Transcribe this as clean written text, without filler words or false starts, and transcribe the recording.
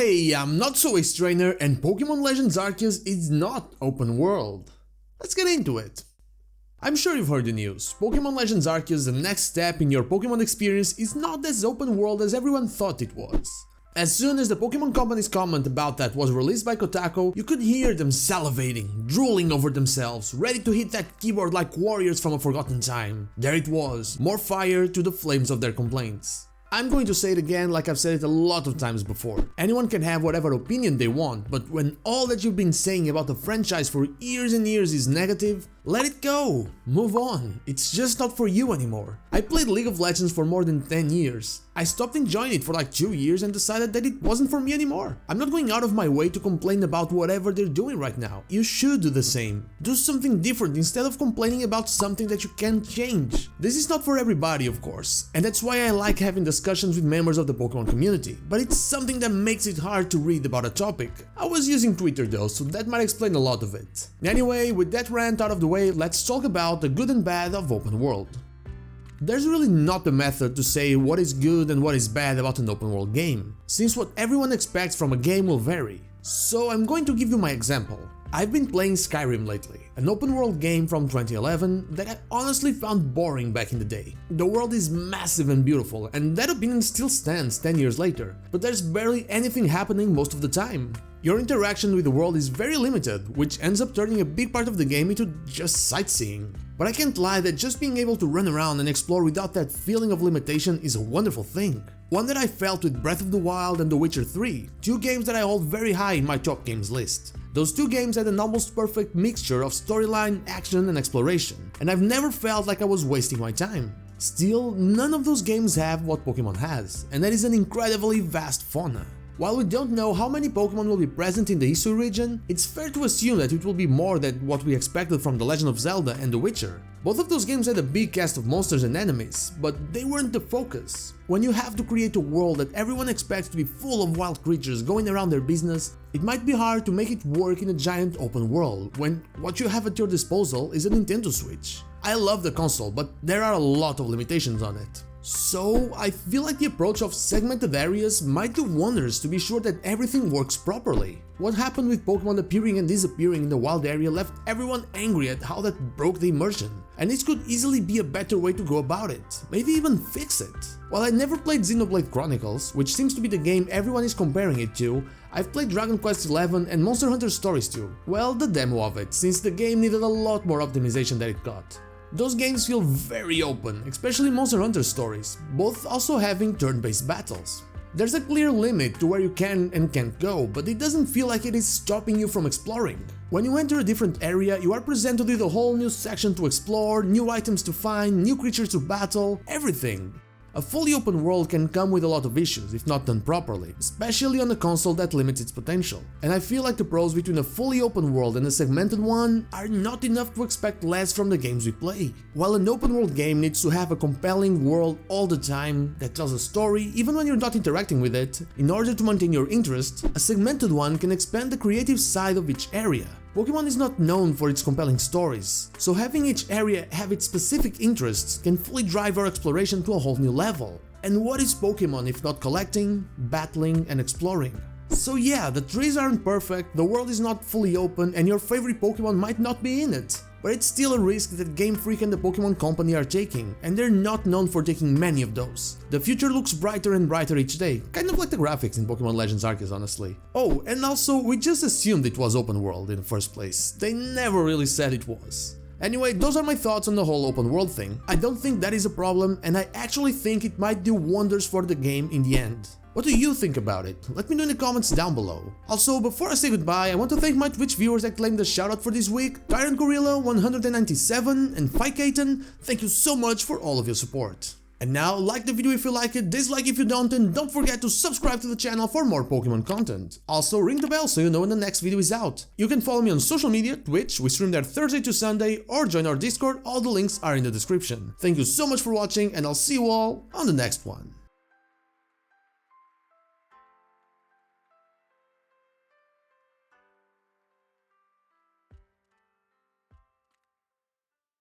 Hey, I'm not so Ace Trainer, and Pokémon Legends Arceus is not open world. Let's get into it. I'm sure you've heard the news. Pokémon Legends Arceus, the next step in your Pokémon experience, is not as open world as everyone thought it was. As soon as the Pokémon Company's comment about that was released by Kotaku, you could hear them salivating, drooling over themselves, ready to hit that keyboard like warriors from a forgotten time. There it was, more fire to the flames of their complaints. I'm going to say it again like I've said it a lot of times before. Anyone can have whatever opinion they want, but when all that you've been saying about the franchise for years and years is negative, let it go. Move on. It's just not for you anymore. I played League of Legends for more than 10 years. I stopped enjoying it for like 2 years and decided that it wasn't for me anymore. I'm not going out of my way to complain about whatever they're doing right now. You should do the same. Do something different instead of complaining about something that you can't change. This is not for everybody, of course, and that's why I like having discussions with members of the Pokémon community, but it's something that makes it hard to read about a topic. I was using Twitter though, so that might explain a lot of it. Anyway, with that rant out of the way, let's talk about the good and bad of open world. There's really not a method to say what is good and what is bad about an open world game, since what everyone expects from a game will vary. So I'm going to give you my example. I've been playing Skyrim lately, an open world game from 2011 that I honestly found boring back in the day. The world is massive and beautiful, and that opinion still stands 10 years later, but there's barely anything happening most of the time. Your interaction with the world is very limited, which ends up turning a big part of the game into just sightseeing. But I can't lie that just being able to run around and explore without that feeling of limitation is a wonderful thing. One that I felt with Breath of the Wild and The Witcher 3, two games that I hold very high in my top games list. Those two games had an almost perfect mixture of storyline, action and exploration, and I've never felt like I was wasting my time. Still, none of those games have what Pokémon has, and that is an incredibly vast fauna. While we don't know how many Pokémon will be present in the Hisui region, it's fair to assume that it will be more than what we expected from The Legend of Zelda and The Witcher. Both of those games had a big cast of monsters and enemies, but they weren't the focus. When you have to create a world that everyone expects to be full of wild creatures going around their business, it might be hard to make it work in a giant open world when what you have at your disposal is a Nintendo Switch. I love the console, but there are a lot of limitations on it. So I feel like the approach of segmented areas might do wonders to be sure that everything works properly. What happened with Pokémon appearing and disappearing in the wild area left everyone angry at how that broke the immersion, and it could easily be a better way to go about it, maybe even fix it. While I never played Xenoblade Chronicles, which seems to be the game everyone is comparing it to, I've played Dragon Quest XI and Monster Hunter Stories 2, well, the demo of it, since the game needed a lot more optimization than it got. Those games feel very open, especially Monster Hunter Stories, both also having turn-based battles. There's a clear limit to where you can and can't go, but it doesn't feel like it is stopping you from exploring. When you enter a different area, you are presented with a whole new section to explore, new items to find, new creatures to battle, everything. A fully open world can come with a lot of issues if not done properly, especially on a console that limits its potential. And I feel like the pros between a fully open world and a segmented one are not enough to expect less from the games we play. While an open world game needs to have a compelling world all the time that tells a story even when you're not interacting with it, in order to maintain your interest, a segmented one can expand the creative side of each area. Pokémon is not known for its compelling stories, so having each area have its specific interests can fully drive our exploration to a whole new level. And what is Pokémon if not collecting, battling and exploring? So yeah, the trees aren't perfect, the world is not fully open and your favorite Pokémon might not be in it. But it's still a risk that Game Freak and the Pokémon Company are taking, and they're not known for taking many of those. The future looks brighter and brighter each day, kind of like the graphics in Pokémon Legends Arceus, honestly. Oh, and also, we just assumed it was open world in the first place. They never really said it was. Anyway, those are my thoughts on the whole open world thing. I don't think that is a problem, and I actually think it might do wonders for the game in the end. What do you think about it? Let me know in the comments down below. Also, before I say goodbye, I want to thank my Twitch viewers that claimed the shoutout for this week, Tyrant Gorilla 197 and Fikaiton. Thank you so much for all of your support. And now, like the video if you like it, dislike if you don't, and don't forget to subscribe to the channel for more Pokemon content. Also, ring the bell so you know when the next video is out. You can follow me on social media, Twitch, we stream there Thursday to Sunday, or join our Discord, all the links are in the description. Thank you so much for watching, and I'll see you all on the next one.